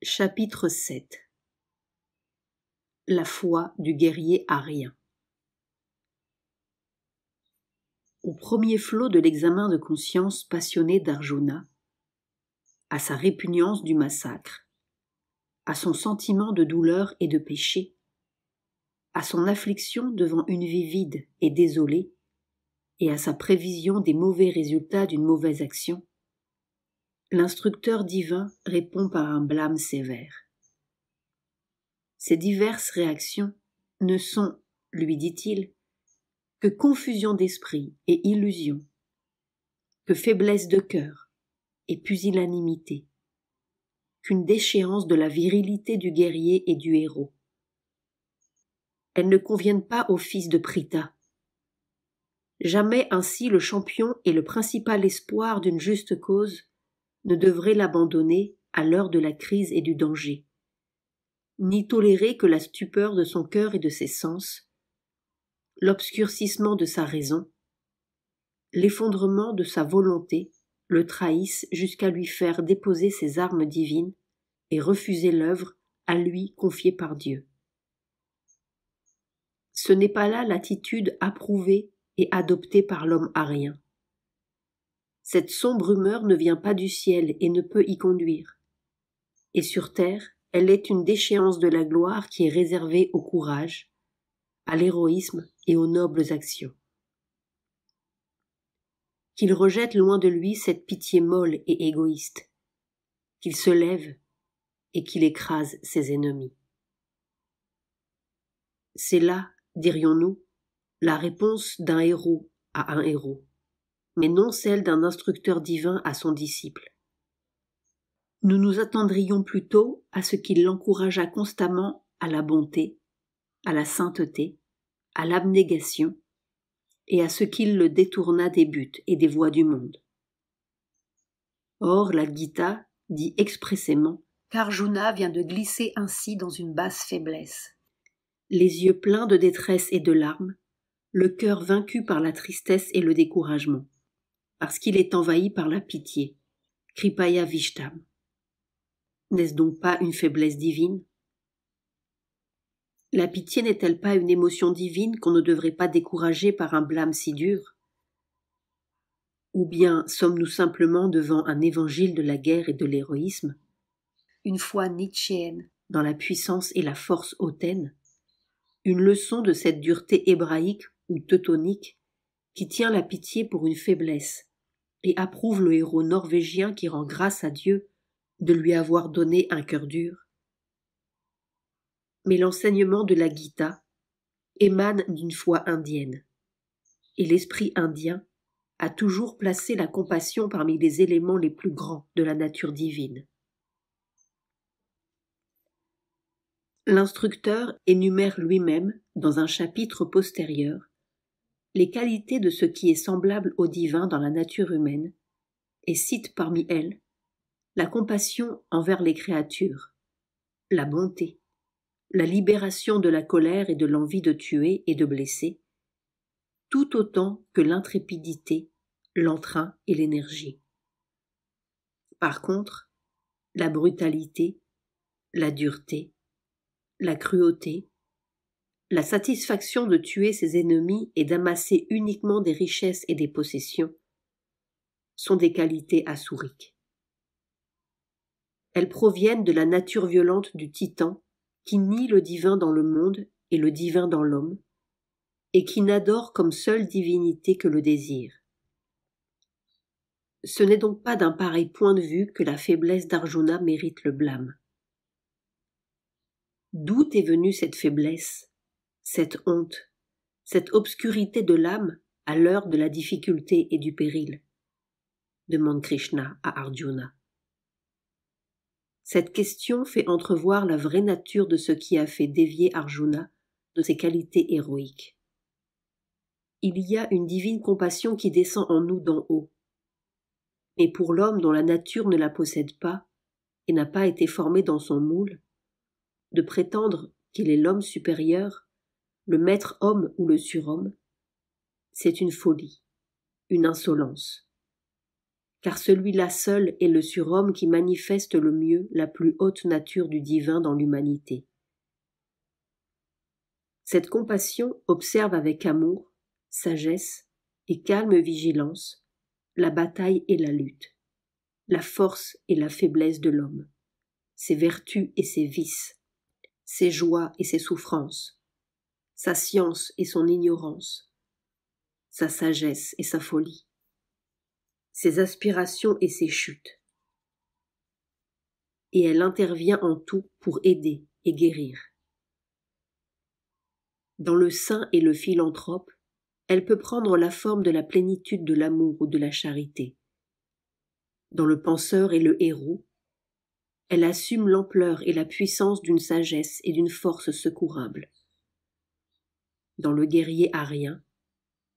Chapitre 7. La foi du guerrier arien. Au premier flot de l'examen de conscience passionné d'Arjuna, à sa répugnance du massacre, à son sentiment de douleur et de péché, à son affliction devant une vie vide et désolée, et à sa prévision des mauvais résultats d'une mauvaise action, l'instructeur divin répond par un blâme sévère. Ces diverses réactions ne sont, lui dit-il, que confusion d'esprit et illusion, que faiblesse de cœur et pusillanimité, qu'une déchéance de la virilité du guerrier et du héros. Elles ne conviennent pas au fils de Pritha. Jamais ainsi le champion et le principal espoir d'une juste cause ne devrait l'abandonner à l'heure de la crise et du danger, ni tolérer que la stupeur de son cœur et de ses sens, l'obscurcissement de sa raison, l'effondrement de sa volonté le trahissent jusqu'à lui faire déposer ses armes divines et refuser l'œuvre à lui confiée par Dieu. Ce n'est pas là l'attitude approuvée et adoptée par l'homme arien. Cette sombre humeur ne vient pas du ciel et ne peut y conduire. Et sur terre, elle est une déchéance de la gloire qui est réservée au courage, à l'héroïsme et aux nobles actions. Qu'il rejette loin de lui cette pitié molle et égoïste, qu'il se lève et qu'il écrase ses ennemis. C'est là, dirions-nous, la réponse d'un héros à un héros, mais non celle d'un instructeur divin à son disciple. Nous nous attendrions plutôt à ce qu'il l'encourageât constamment à la bonté, à la sainteté, à l'abnégation, et à ce qu'il le détournât des buts et des voies du monde. Or, la Gita dit expressément qu'Arjuna vient de glisser ainsi dans une basse faiblesse. Les yeux pleins de détresse et de larmes, le cœur vaincu par la tristesse et le découragement, parce qu'il est envahi par la pitié, Kripaya Vishtam. N'est-ce donc pas une faiblesse divine? La pitié n'est-elle pas une émotion divine qu'on ne devrait pas décourager par un blâme si dur? Ou bien sommes-nous simplement devant un évangile de la guerre et de l'héroïsme, une foi nietzschéenne dans la puissance et la force hautaine, une leçon de cette dureté hébraïque ou teutonique qui tient la pitié pour une faiblesse et approuve le héros norvégien qui rend grâce à Dieu de lui avoir donné un cœur dur? Mais l'enseignement de la Gita émane d'une foi indienne, et l'esprit indien a toujours placé la compassion parmi les éléments les plus grands de la nature divine. L'instructeur énumère lui-même, dans un chapitre postérieur, les qualités de ce qui est semblable au divin dans la nature humaine, et cite parmi elles la compassion envers les créatures, la bonté, la libération de la colère et de l'envie de tuer et de blesser, tout autant que l'intrépidité, l'entrain et l'énergie. Par contre, la brutalité, la dureté, la cruauté, la satisfaction de tuer ses ennemis et d'amasser uniquement des richesses et des possessions sont des qualités assouriques. Elles proviennent de la nature violente du titan qui nie le divin dans le monde et le divin dans l'homme, et qui n'adore comme seule divinité que le désir. Ce n'est donc pas d'un pareil point de vue que la faiblesse d'Arjuna mérite le blâme. D'où est venue cette faiblesse, cette honte, cette obscurité de l'âme à l'heure de la difficulté et du péril? Demande Krishna à Arjuna. Cette question fait entrevoir la vraie nature de ce qui a fait dévier Arjuna de ses qualités héroïques. Il y a une divine compassion qui descend en nous d'en haut. Mais pour l'homme dont la nature ne la possède pas et n'a pas été formé dans son moule, de prétendre qu'il est l'homme supérieur, le maître homme ou le surhomme, c'est une folie, une insolence. car celui-là seul est le surhomme qui manifeste le mieux la plus haute nature du divin dans l'humanité. Cette compassion observe avec amour, sagesse et calme vigilance la bataille et la lutte, la force et la faiblesse de l'homme, ses vertus et ses vices, ses joies et ses souffrances, sa science et son ignorance, sa sagesse et sa folie, ses aspirations et ses chutes. Et elle intervient en tout pour aider et guérir. Dans le saint et le philanthrope, elle peut prendre la forme de la plénitude de l'amour ou de la charité. Dans le penseur et le héros, elle assume l'ampleur et la puissance d'une sagesse et d'une force secourable. Dans le guerrier arien,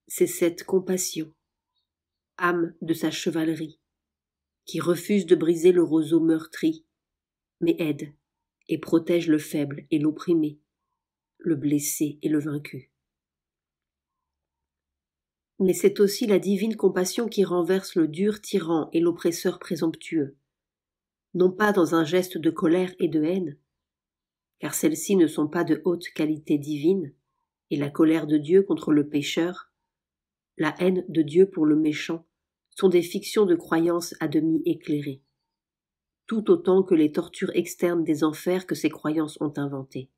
c'est cette compassion, âme de sa chevalerie, qui refuse de briser le roseau meurtri, mais aide et protège le faible et l'opprimé, le blessé et le vaincu. Mais c'est aussi la divine compassion qui renverse le dur tyran et l'oppresseur présomptueux, non pas dans un geste de colère et de haine, car celles-ci ne sont pas de haute qualité divine, et la colère de Dieu contre le pécheur, la haine de Dieu pour le méchant, sont des fictions de croyances à demi éclairées, tout autant que les tortures externes des enfers que ces croyances ont inventées.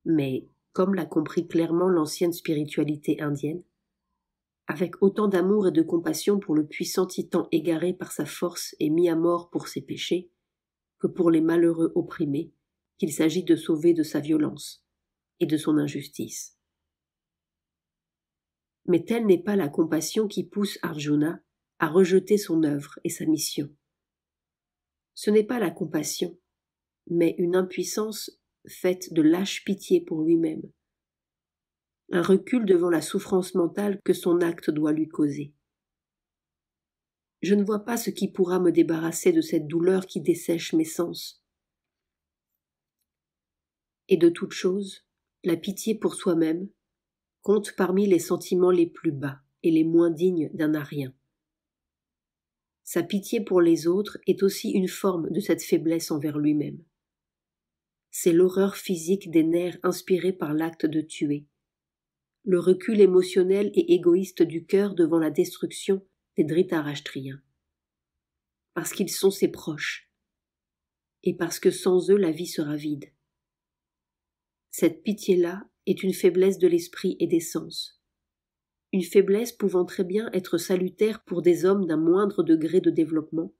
Mais, comme l'a compris clairement l'ancienne spiritualité indienne, avec autant d'amour et de compassion pour le puissant titan égaré par sa force et mis à mort pour ses péchés, que pour les malheureux opprimés, qu'il s'agit de sauver de sa violence et de son injustice. Mais telle n'est pas la compassion qui pousse Arjuna à rejeter son œuvre et sa mission. Ce n'est pas la compassion, mais une impuissance faite de lâche pitié pour lui-même, un recul devant la souffrance mentale que son acte doit lui causer. Je ne vois pas ce qui pourra me débarrasser de cette douleur qui dessèche mes sens. Et de toute chose, la pitié pour soi-même compte parmi les sentiments les plus bas et les moins dignes d'un arien. Sa pitié pour les autres est aussi une forme de cette faiblesse envers lui-même. C'est l'horreur physique des nerfs inspirés par l'acte de tuer, le recul émotionnel et égoïste du cœur devant la destruction des Dhritarashtriens. Parce qu'ils sont ses proches, et parce que sans eux la vie sera vide. Cette pitié-là est une faiblesse de l'esprit et des sens, une faiblesse pouvant très bien être salutaire pour des hommes d'un moindre degré de développement,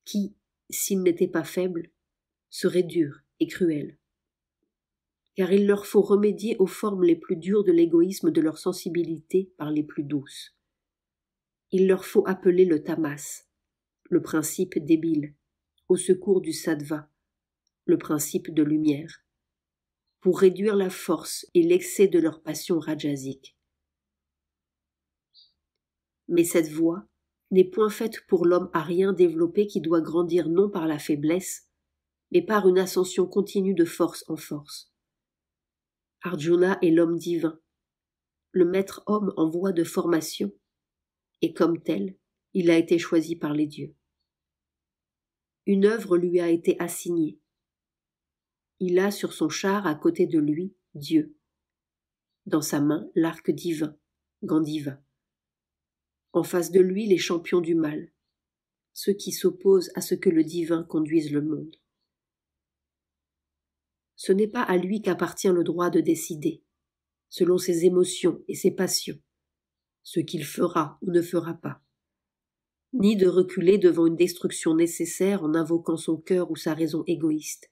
qui, s'ils n'étaient pas faibles, seraient durs et cruels. Car il leur faut remédier aux formes les plus dures de l'égoïsme de leur sensibilité par les plus douces. Il leur faut appeler le tamas, le principe débile, au secours du sattva, le principe de lumière, pour réduire la force et l'excès de leur passion rajasique. Mais cette voie n'est point faite pour l'homme arien développé qui doit grandir non par la faiblesse, mais par une ascension continue de force en force. Arjuna est l'homme divin, le maître homme en voie de formation, et comme tel, il a été choisi par les dieux. Une œuvre lui a été assignée. Il a sur son char à côté de lui Dieu. Dans sa main, l'arc divin, Gandiva. En face de lui, les champions du mal, ceux qui s'opposent à ce que le divin conduise le monde. Ce n'est pas à lui qu'appartient le droit de décider, selon ses émotions et ses passions, ce qu'il fera ou ne fera pas, ni de reculer devant une destruction nécessaire en invoquant son cœur ou sa raison égoïste,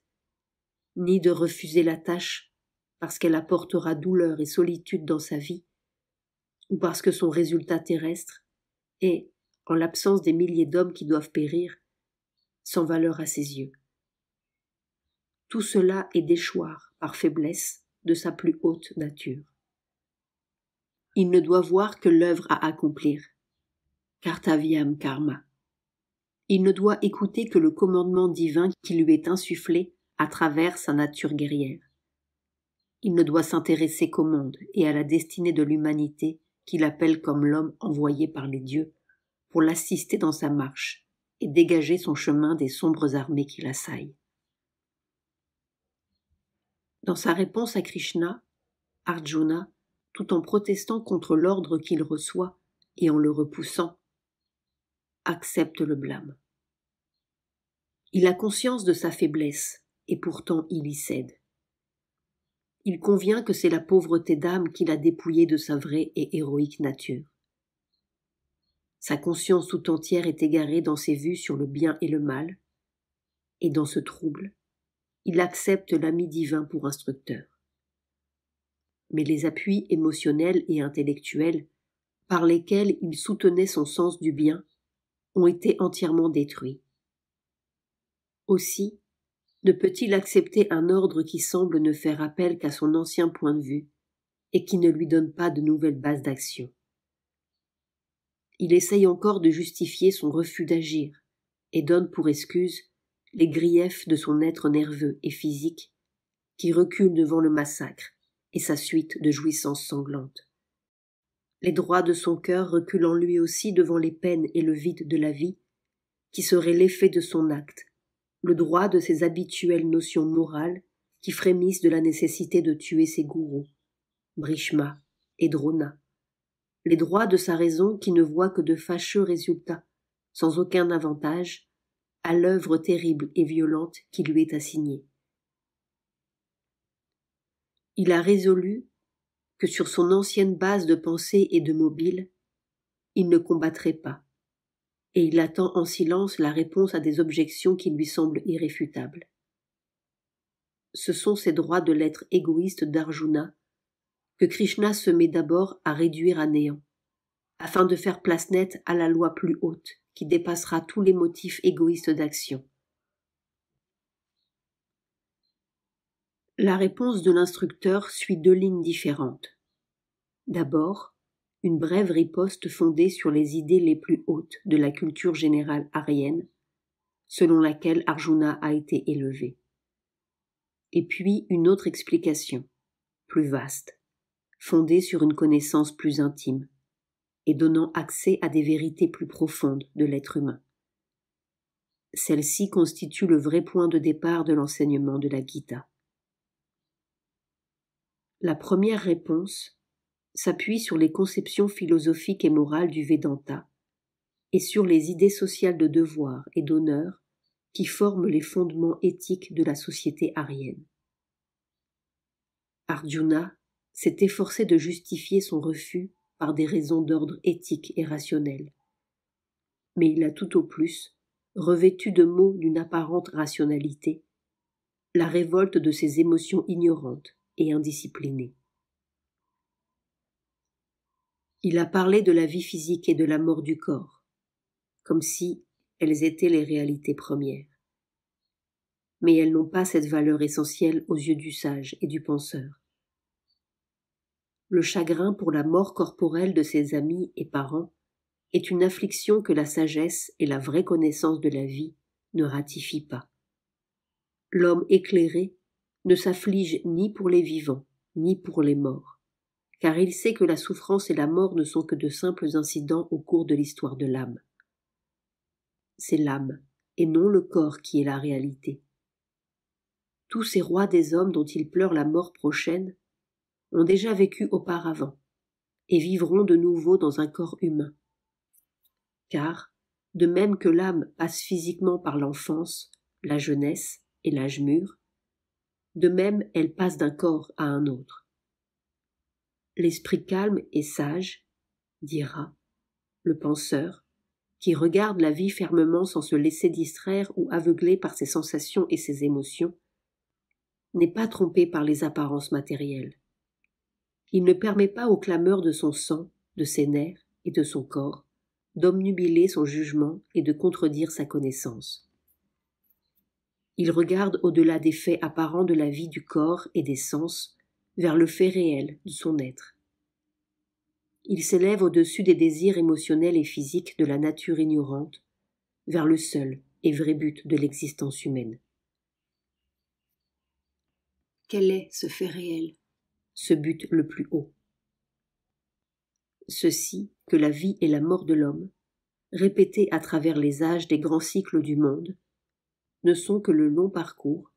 ni de refuser la tâche parce qu'elle apportera douleur et solitude dans sa vie, ou parce que son résultat terrestre est, en l'absence des milliers d'hommes qui doivent périr, sans valeur à ses yeux. Tout cela est déchoir, par faiblesse, de sa plus haute nature. Il ne doit voir que l'œuvre à accomplir, kartavyam karma. Il ne doit écouter que le commandement divin qui lui est insufflé à travers sa nature guerrière. Il ne doit s'intéresser qu'au monde et à la destinée de l'humanité qu'il appelle comme l'homme envoyé par les dieux pour l'assister dans sa marche et dégager son chemin des sombres armées qui l'assaillent. Dans sa réponse à Krishna, Arjuna, tout en protestant contre l'ordre qu'il reçoit et en le repoussant, accepte le blâme. Il a conscience de sa faiblesse et pourtant il y cède. Il convient que c'est la pauvreté d'âme qui l'a dépouillé de sa vraie et héroïque nature. Sa conscience tout entière est égarée dans ses vues sur le bien et le mal, et dans ce trouble, il accepte l'ami divin pour instructeur. Mais les appuis émotionnels et intellectuels par lesquels il soutenait son sens du bien ont été entièrement détruits. Aussi, ne peut-il accepter un ordre qui semble ne faire appel qu'à son ancien point de vue et qui ne lui donne pas de nouvelles bases d'action. Il essaye encore de justifier son refus d'agir et donne pour excuse les griefs de son être nerveux et physique qui recule devant le massacre et sa suite de jouissances sanglantes. Les droits de son cœur reculant lui aussi devant les peines et le vide de la vie, qui serait l'effet de son acte, le droit de ses habituelles notions morales qui frémissent de la nécessité de tuer ses gourous, Bhishma et Drona, les droits de sa raison qui ne voit que de fâcheux résultats, sans aucun avantage, à l'œuvre terrible et violente qui lui est assignée. Il a résolu que sur son ancienne base de pensée et de mobile, il ne combattrait pas, et il attend en silence la réponse à des objections qui lui semblent irréfutables. Ce sont ces droits de l'être égoïste d'Arjuna que Krishna se met d'abord à réduire à néant, afin de faire place nette à la loi plus haute qui dépassera tous les motifs égoïstes d'action. La réponse de l'instructeur suit deux lignes différentes. D'abord, une brève riposte fondée sur les idées les plus hautes de la culture générale aryenne, selon laquelle Arjuna a été élevé. Et puis une autre explication, plus vaste, fondée sur une connaissance plus intime, et donnant accès à des vérités plus profondes de l'être humain. Celle-ci constitue le vrai point de départ de l'enseignement de la Gita. La première réponse s'appuie sur les conceptions philosophiques et morales du Vedanta et sur les idées sociales de devoir et d'honneur qui forment les fondements éthiques de la société aryenne. Arjuna s'est efforcé de justifier son refus par des raisons d'ordre éthique et rationnel. Mais il a tout au plus, revêtu de mots d'une apparente rationalité, la révolte de ses émotions ignorantes et indisciplinées. Il a parlé de la vie physique et de la mort du corps, comme si elles étaient les réalités premières. Mais elles n'ont pas cette valeur essentielle aux yeux du sage et du penseur. Le chagrin pour la mort corporelle de ses amis et parents est une affliction que la sagesse et la vraie connaissance de la vie ne ratifient pas. L'homme éclairé ne s'afflige ni pour les vivants, ni pour les morts, car il sait que la souffrance et la mort ne sont que de simples incidents au cours de l'histoire de l'âme. C'est l'âme, et non le corps qui est la réalité. Tous ces rois des hommes dont il pleure la mort prochaine ont déjà vécu auparavant, et vivront de nouveau dans un corps humain. Car, de même que l'âme passe physiquement par l'enfance, la jeunesse et l'âge mûr, de même elle passe d'un corps à un autre. L'esprit calme et sage, dira, le penseur, qui regarde la vie fermement sans se laisser distraire ou aveugler par ses sensations et ses émotions, n'est pas trompé par les apparences matérielles. Il ne permet pas aux clameurs de son sang, de ses nerfs et de son corps d'obnubiler son jugement et de contredire sa connaissance. Il regarde au-delà des faits apparents de la vie du corps et des sens vers le fait réel de son être. Il s'élève au-dessus des désirs émotionnels et physiques de la nature ignorante vers le seul et vrai but de l'existence humaine. Quel est ce fait réel, ce but le plus haut? Ceci que la vie et la mort de l'homme répétés à travers les âges des grands cycles du monde, ne sont que le long parcours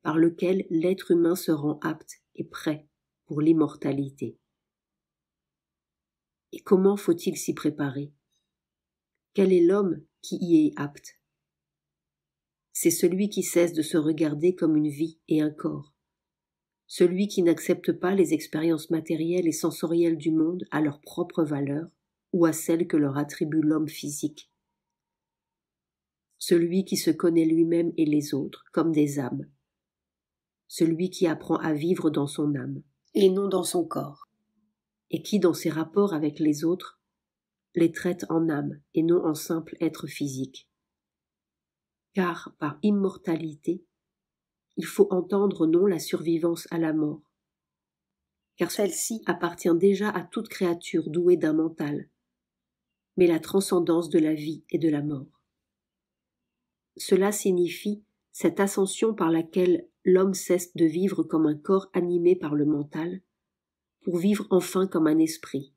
par lequel l'être humain se rend apte et prêt pour l'immortalité. Et comment faut-il s'y préparer? Quel est l'homme qui y est apte? C'est celui qui cesse de se regarder comme une vie et un corps, celui qui n'accepte pas les expériences matérielles et sensorielles du monde à leur propre valeur ou à celle que leur attribue l'homme physique, celui qui se connaît lui-même et les autres comme des âmes, celui qui apprend à vivre dans son âme et non dans son corps, et qui, dans ses rapports avec les autres, les traite en âme et non en simple être physique. Car, par immortalité, il faut entendre non la survivance à la mort, car celle-ci appartient déjà à toute créature douée d'un mental, mais la transcendance de la vie et de la mort. Cela signifie cette ascension par laquelle l'homme cesse de vivre comme un corps animé par le mental, pour vivre enfin comme un esprit,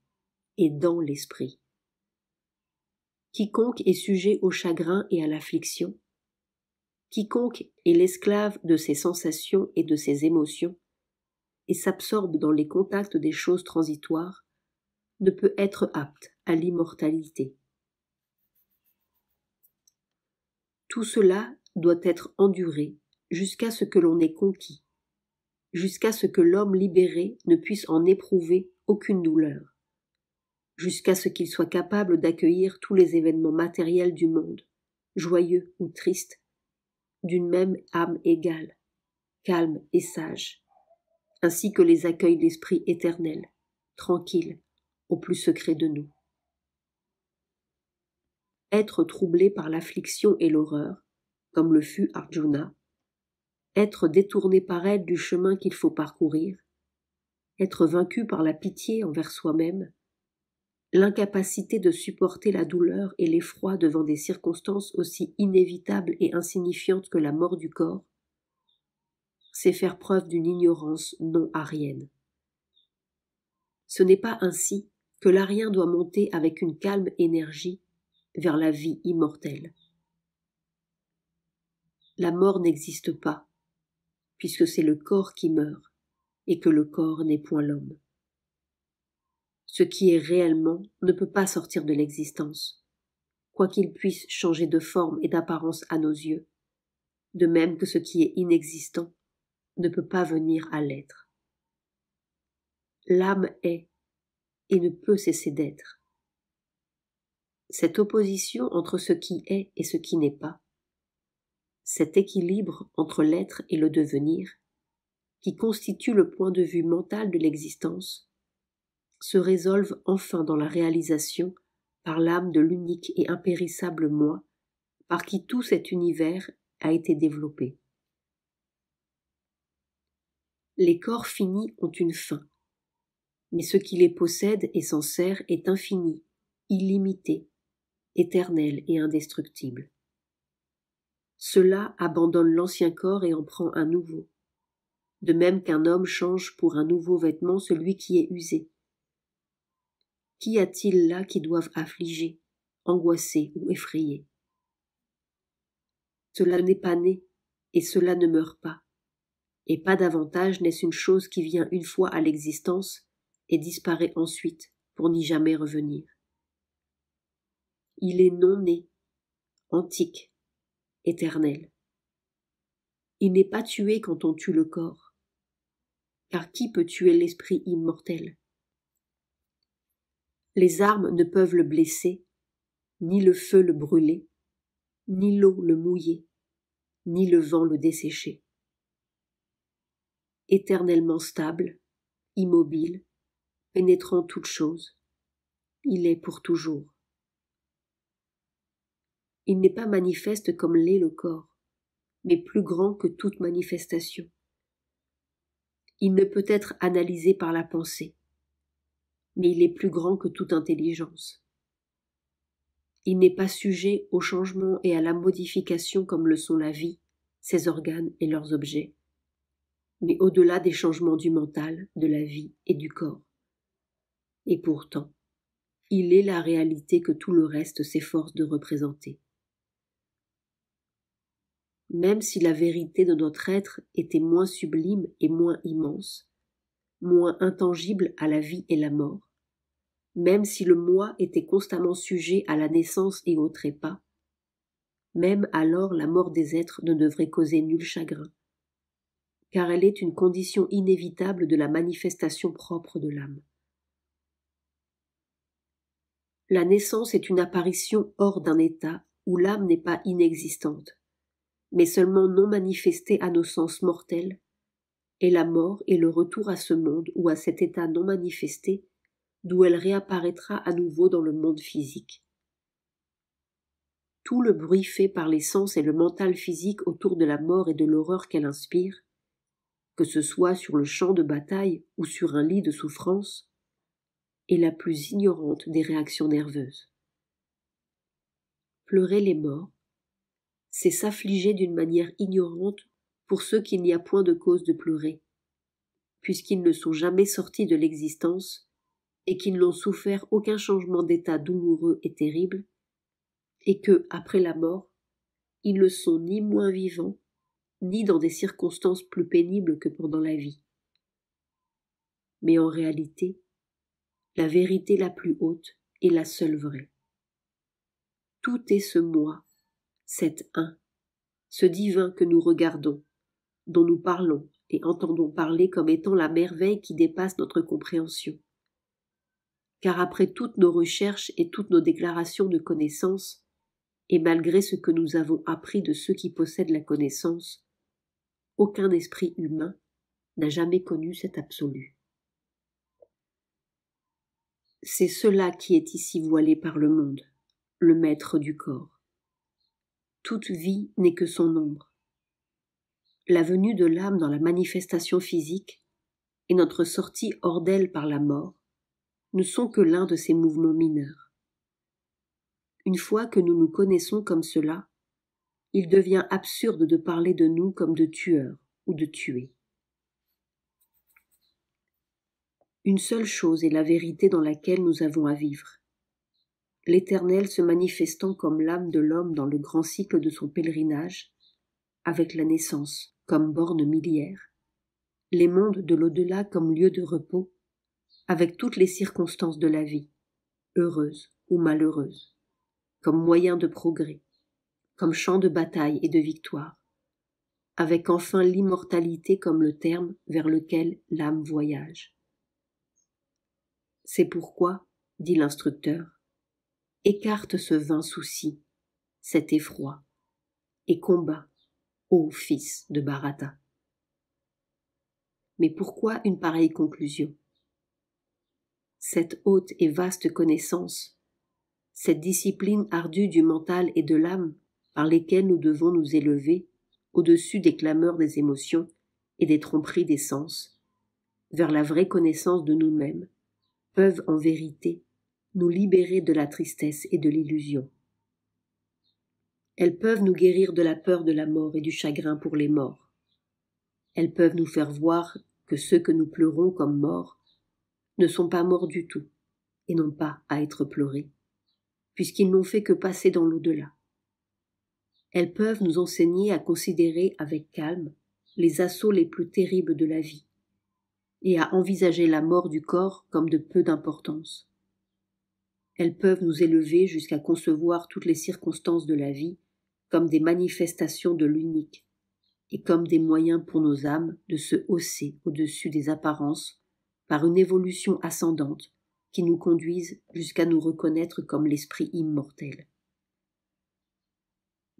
et dans l'esprit. Quiconque est sujet au chagrin et à l'affliction, quiconque est l'esclave de ses sensations et de ses émotions, et s'absorbe dans les contacts des choses transitoires, ne peut être apte à l'immortalité. Tout cela doit être enduré jusqu'à ce que l'on ait conquis, jusqu'à ce que l'homme libéré ne puisse en éprouver aucune douleur, jusqu'à ce qu'il soit capable d'accueillir tous les événements matériels du monde, joyeux ou tristes, d'une même âme égale, calme et sage, ainsi que les accueille l'esprit éternel, tranquille, au plus secret de nous. Être troublé par l'affliction et l'horreur, comme le fut Arjuna, être détourné par elle du chemin qu'il faut parcourir, être vaincu par la pitié envers soi-même, l'incapacité de supporter la douleur et l'effroi devant des circonstances aussi inévitables et insignifiantes que la mort du corps, c'est faire preuve d'une ignorance non arienne. Ce n'est pas ainsi que l'arien doit monter avec une calme énergie vers la vie immortelle. La mort n'existe pas, puisque c'est le corps qui meurt, et que le corps n'est point l'homme. Ce qui est réellement ne peut pas sortir de l'existence, quoiqu'il puisse changer de forme et d'apparence à nos yeux, de même que ce qui est inexistant ne peut pas venir à l'être. L'âme est et ne peut cesser d'être. Cette opposition entre ce qui est et ce qui n'est pas, cet équilibre entre l'être et le devenir, qui constitue le point de vue mental de l'existence, se résolvent enfin dans la réalisation par l'âme de l'unique et impérissable moi, par qui tout cet univers a été développé. Les corps finis ont une fin, mais ce qui les possède et s'en sert est infini, illimité, éternel et indestructible. Cela abandonne l'ancien corps et en prend un nouveau, de même qu'un homme change pour un nouveau vêtement celui qui est usé. Qu'y a-t-il là qui doive affliger, angoisser ou effrayer? Cela n'est pas né, et cela ne meurt pas, et pas davantage n'est-ce une chose qui vient une fois à l'existence et disparaît ensuite pour n'y jamais revenir. Il est non né, antique, éternel. Il n'est pas tué quand on tue le corps, car qui peut tuer l'esprit immortel? Les armes ne peuvent le blesser, ni le feu le brûler, ni l'eau le mouiller, ni le vent le dessécher. Éternellement stable, immobile, pénétrant toutes choses, il est pour toujours. Il n'est pas manifeste comme l'est le corps, mais plus grand que toute manifestation. Il ne peut être analysé par la pensée, mais il est plus grand que toute intelligence. Il n'est pas sujet au changement et à la modification comme le sont la vie, ses organes et leurs objets, mais au-delà des changements du mental, de la vie et du corps. Et pourtant, Il est la réalité que tout le reste s'efforce de représenter. Même si la vérité de notre être était moins sublime et moins immense, moins intangible à la vie et la mort, même si le moi était constamment sujet à la naissance et au trépas, même alors la mort des êtres ne devrait causer nul chagrin, car elle est une condition inévitable de la manifestation propre de l'âme. La naissance est une apparition hors d'un état où l'âme n'est pas inexistante, mais seulement non manifestée à nos sens mortels, et la mort est le retour à ce monde ou à cet état non manifesté, d'où elle réapparaîtra à nouveau dans le monde physique. Tout le bruit fait par les sens et le mental physique autour de la mort et de l'horreur qu'elle inspire, que ce soit sur le champ de bataille ou sur un lit de souffrance, est la plus ignorante des réactions nerveuses. Pleurer les morts, c'est s'affliger d'une manière ignorante pour ceux qu'il n'y a point de cause de pleurer, puisqu'ils ne sont jamais sortis de l'existence et qu'ils n'ont souffert aucun changement d'état douloureux et terrible, et que, après la mort, ils ne sont ni moins vivants, ni dans des circonstances plus pénibles que pendant la vie. Mais en réalité, la vérité la plus haute est la seule vraie. Tout est ce moi, cet un, ce divin que nous regardons, dont nous parlons et entendons parler comme étant la merveille qui dépasse notre compréhension. Car après toutes nos recherches et toutes nos déclarations de connaissance, et malgré ce que nous avons appris de ceux qui possèdent la connaissance, aucun esprit humain n'a jamais connu cet absolu. C'est cela qui est ici voilé par le monde, le maître du corps. Toute vie n'est que son ombre. La venue de l'âme dans la manifestation physique et notre sortie hors d'elle par la mort ne sont que l'un de ces mouvements mineurs. Une fois que nous nous connaissons comme cela, il devient absurde de parler de nous comme de tueurs ou de tués. Une seule chose est la vérité dans laquelle nous avons à vivre. L'Éternel se manifestant comme l'âme de l'homme dans le grand cycle de son pèlerinage, avec la naissance comme borne miliaire, les mondes de l'au-delà comme lieu de repos, avec toutes les circonstances de la vie, heureuses ou malheureuses, comme moyen de progrès, comme champ de bataille et de victoire, avec enfin l'immortalité comme le terme vers lequel l'âme voyage. C'est pourquoi, dit l'instructeur, écarte ce vain souci, cet effroi, et combat, ô fils de Bharata. Mais pourquoi une pareille conclusion? Cette haute et vaste connaissance, cette discipline ardue du mental et de l'âme par lesquelles nous devons nous élever au-dessus des clameurs des émotions et des tromperies des sens, vers la vraie connaissance de nous-mêmes, peuvent en vérité nous libérer de la tristesse et de l'illusion. Elles peuvent nous guérir de la peur de la mort et du chagrin pour les morts. Elles peuvent nous faire voir que ceux que nous pleurons comme morts ne sont pas morts du tout et n'ont pas à être pleurés, puisqu'ils n'ont fait que passer dans l'au-delà. Elles peuvent nous enseigner à considérer avec calme les assauts les plus terribles de la vie, et à envisager la mort du corps comme de peu d'importance. Elles peuvent nous élever jusqu'à concevoir toutes les circonstances de la vie comme des manifestations de l'unique, et comme des moyens pour nos âmes de se hausser au-dessus des apparences par une évolution ascendante qui nous conduise jusqu'à nous reconnaître comme l'esprit immortel.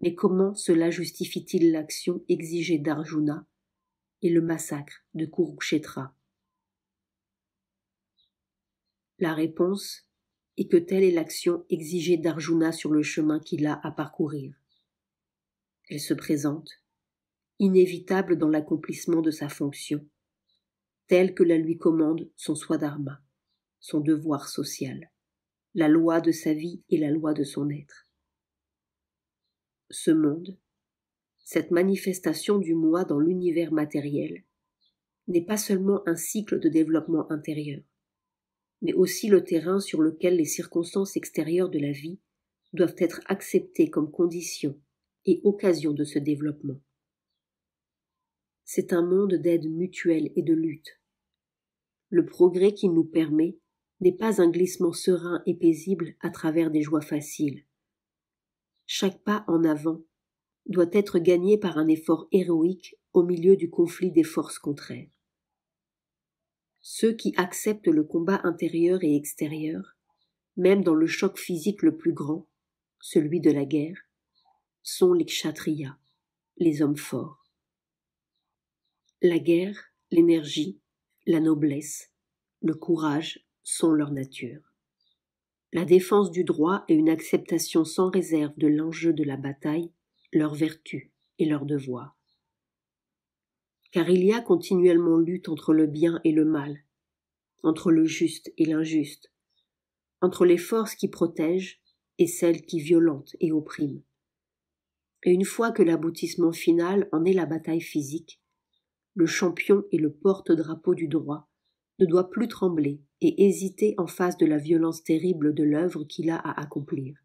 Mais comment cela justifie-t-il l'action exigée d'Arjuna et le massacre de Kurukshetra? La réponse est que telle est l'action exigée d'Arjuna sur le chemin qu'il a à parcourir. Elle se présente, inévitable dans l'accomplissement de sa fonction, telle que la lui commande son swadharma, son devoir social, la loi de sa vie et la loi de son être. Ce monde, cette manifestation du moi dans l'univers matériel, n'est pas seulement un cycle de développement intérieur, mais aussi le terrain sur lequel les circonstances extérieures de la vie doivent être acceptées comme conditions et occasions de ce développement. C'est un monde d'aide mutuelle et de lutte. Le progrès qu'il nous permet n'est pas un glissement serein et paisible à travers des joies faciles. Chaque pas en avant doit être gagné par un effort héroïque au milieu du conflit des forces contraires. Ceux qui acceptent le combat intérieur et extérieur, même dans le choc physique le plus grand, celui de la guerre, sont les kshatriyas, les hommes forts. La guerre, l'énergie, la noblesse, le courage sont leur nature. La défense du droit et une acceptation sans réserve de l'enjeu de la bataille, leur vertu et leur devoir. Car il y a continuellement lutte entre le bien et le mal, entre le juste et l'injuste, entre les forces qui protègent et celles qui violentent et oppriment. Et une fois que l'aboutissement final en est la bataille physique, le champion et le porte-drapeau du droit ne doit plus trembler et hésiter en face de la violence terrible de l'œuvre qu'il a à accomplir.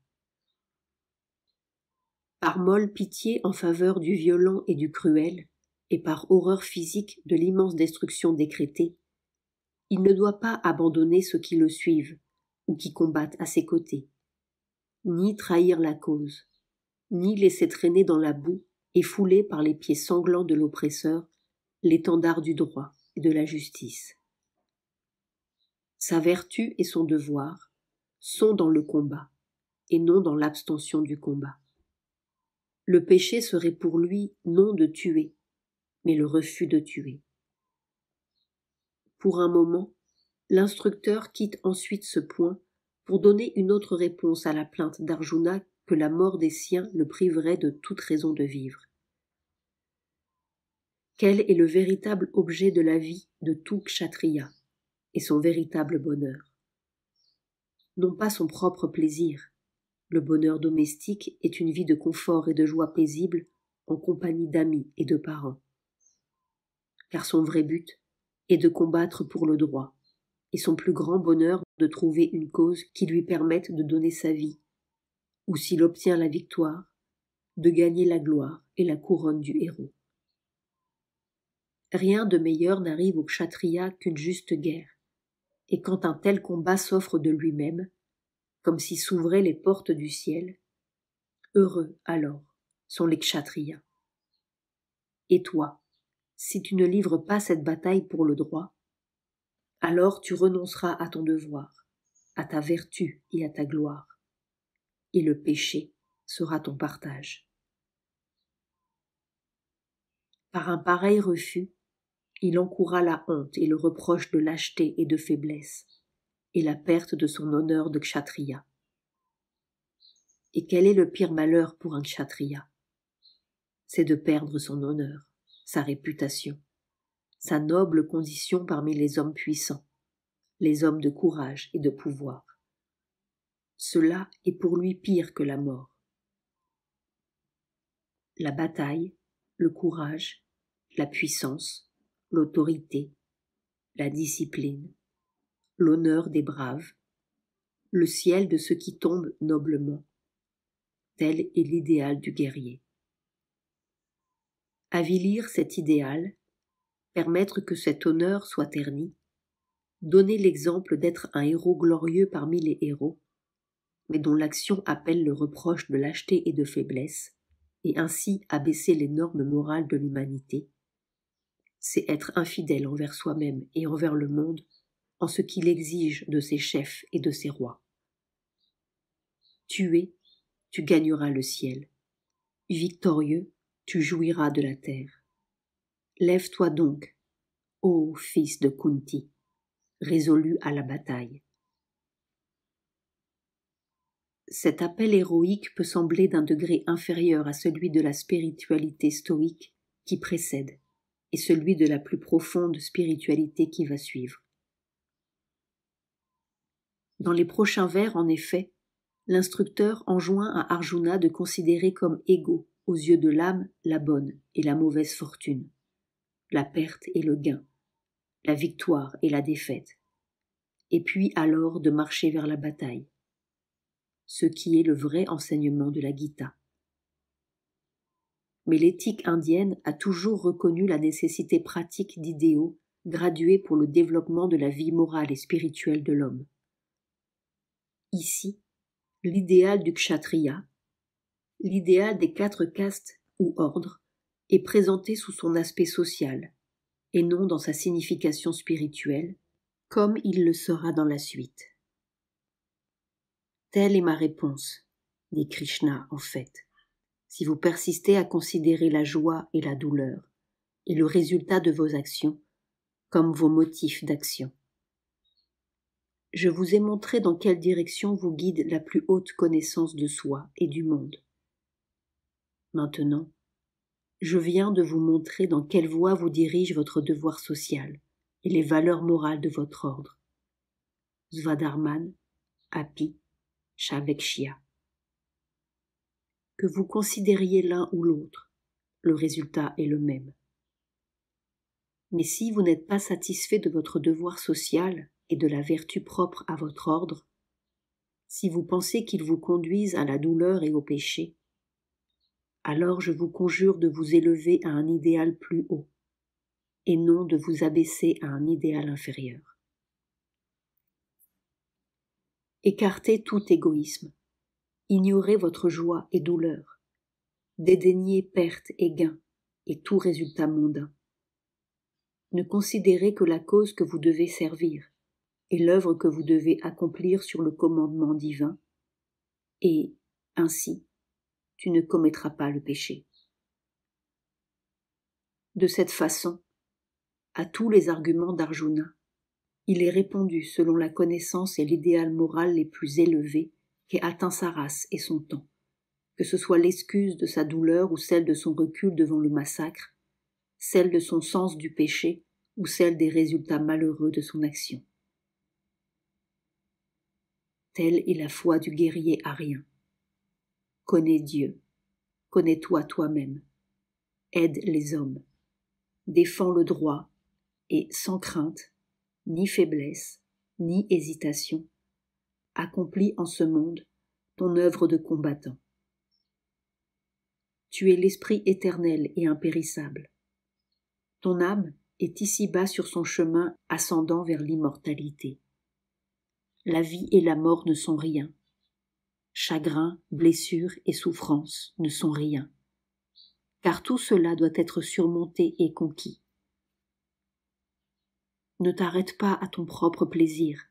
Par molle pitié en faveur du violent et du cruel, et par horreur physique de l'immense destruction décrétée, il ne doit pas abandonner ceux qui le suivent ou qui combattent à ses côtés, ni trahir la cause, ni laisser traîner dans la boue et fouler par les pieds sanglants de l'oppresseur l'étendard du droit et de la justice. Sa vertu et son devoir sont dans le combat et non dans l'abstention du combat. Le péché serait pour lui non de tuer, mais le refus de tuer. Pour un moment, l'instructeur quitte ensuite ce point pour donner une autre réponse à la plainte d'Arjuna que la mort des siens le priverait de toute raison de vivre. Quel est le véritable objet de la vie de tout kshatriya et son véritable bonheur? Non pas son propre plaisir. Le bonheur domestique est une vie de confort et de joie paisible en compagnie d'amis et de parents. Car son vrai but est de combattre pour le droit, et son plus grand bonheur de trouver une cause qui lui permette de donner sa vie, ou s'il obtient la victoire, de gagner la gloire et la couronne du héros. Rien de meilleur n'arrive au kshatriya qu'une juste guerre, et quand un tel combat s'offre de lui-même, comme si s'ouvraient les portes du ciel, heureux alors sont les kshatriyas. Et toi, si tu ne livres pas cette bataille pour le droit, alors tu renonceras à ton devoir, à ta vertu et à ta gloire, et le péché sera ton partage. Par un pareil refus, il encourra la honte et le reproche de lâcheté et de faiblesse, et la perte de son honneur de kshatriya. Et quel est le pire malheur pour un kshatriya? C'est de perdre son honneur, sa réputation, sa noble condition parmi les hommes puissants, les hommes de courage et de pouvoir. Cela est pour lui pire que la mort. La bataille, le courage, la puissance, l'autorité, la discipline, l'honneur des braves, le ciel de ceux qui tombent noblement. Tel est l'idéal du guerrier. Avilir cet idéal, permettre que cet honneur soit terni, donner l'exemple d'être un héros glorieux parmi les héros, mais dont l'action appelle le reproche de lâcheté et de faiblesse, et ainsi abaisser les normes morales de l'humanité, c'est être infidèle envers soi-même et envers le monde en ce qu'il exige de ses chefs et de ses rois. Tué, tu gagneras le ciel. Victorieux, tu jouiras de la terre. Lève-toi donc, ô fils de Kunti, résolu à la bataille. Cet appel héroïque peut sembler d'un degré inférieur à celui de la spiritualité stoïque qui précède et celui de la plus profonde spiritualité qui va suivre. Dans les prochains vers, en effet, l'instructeur enjoint à Arjuna de considérer comme égaux aux yeux de l'âme la bonne et la mauvaise fortune, la perte et le gain, la victoire et la défaite, et puis alors de marcher vers la bataille, ce qui est le vrai enseignement de la Gita. Mais l'éthique indienne a toujours reconnu la nécessité pratique d'idéaux gradués pour le développement de la vie morale et spirituelle de l'homme. Ici, l'idéal du kshatriya, l'idéal des 4 castes ou ordres, est présenté sous son aspect social, et non dans sa signification spirituelle, comme il le sera dans la suite. Telle est ma réponse, dit Krishna en fait, si vous persistez à considérer la joie et la douleur, et le résultat de vos actions, comme vos motifs d'action. Je vous ai montré dans quelle direction vous guide la plus haute connaissance de soi et du monde. Maintenant, je viens de vous montrer dans quelle voie vous dirige votre devoir social et les valeurs morales de votre ordre. Svadharman, Api, Shavekshya. Que vous considériez l'un ou l'autre, le résultat est le même. Mais si vous n'êtes pas satisfait de votre devoir social et de la vertu propre à votre ordre, si vous pensez qu'il vous conduise à la douleur et au péché, alors je vous conjure de vous élever à un idéal plus haut, et non de vous abaisser à un idéal inférieur. Écartez tout égoïsme, ignorez votre joie et douleur, dédaignez perte et gain et tout résultat mondain. Ne considérez que la cause que vous devez servir et l'œuvre que vous devez accomplir sur le commandement divin, et, ainsi, tu ne commettras pas le péché. De cette façon, à tous les arguments d'Arjuna, il est répondu selon la connaissance et l'idéal moral les plus élevés qu'ait atteint sa race et son temps, que ce soit l'excuse de sa douleur ou celle de son recul devant le massacre, celle de son sens du péché ou celle des résultats malheureux de son action. Telle est la foi du guerrier arien. Connais Dieu, connais-toi toi-même, aide les hommes, défends le droit et, sans crainte, ni faiblesse, ni hésitation, accomplis en ce monde ton œuvre de combattant. Tu es l'esprit éternel et impérissable. Ton âme est ici-bas sur son chemin ascendant vers l'immortalité. La vie et la mort ne sont rien. Chagrin, blessure et souffrance ne sont rien. Car tout cela doit être surmonté et conquis. Ne t'arrête pas à ton propre plaisir,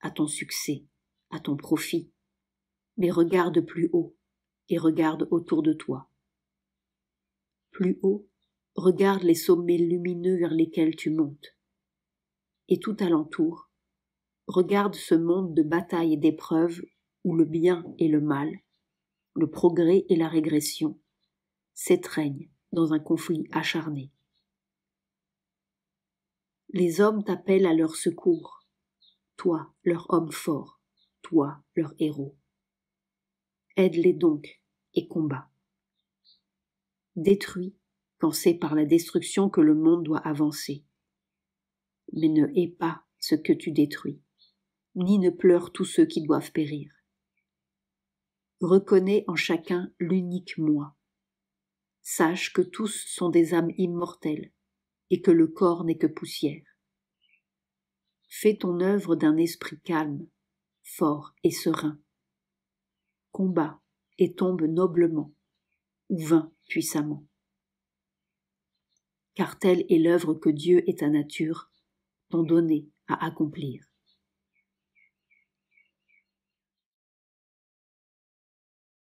à ton succès, à ton profit, mais regarde plus haut et regarde autour de toi. Plus haut, regarde les sommets lumineux vers lesquels tu montes. Et tout alentour, regarde ce monde de batailles et d'épreuves où le bien et le mal, le progrès et la régression s'étreignent dans un conflit acharné. Les hommes t'appellent à leur secours, toi, leur homme fort, toi, leur héros. Aide-les donc et combat. Détruis quand c'est par la destruction que le monde doit avancer. Mais ne hais pas ce que tu détruis, ni ne pleure tous ceux qui doivent périr. Reconnais en chacun l'unique moi. Sache que tous sont des âmes immortelles et que le corps n'est que poussière. Fais ton œuvre d'un esprit calme, fort et serein. Combat et tombe noblement, ou vains puissamment. Car telle est l'œuvre que Dieu et ta nature t'ont donnée à accomplir.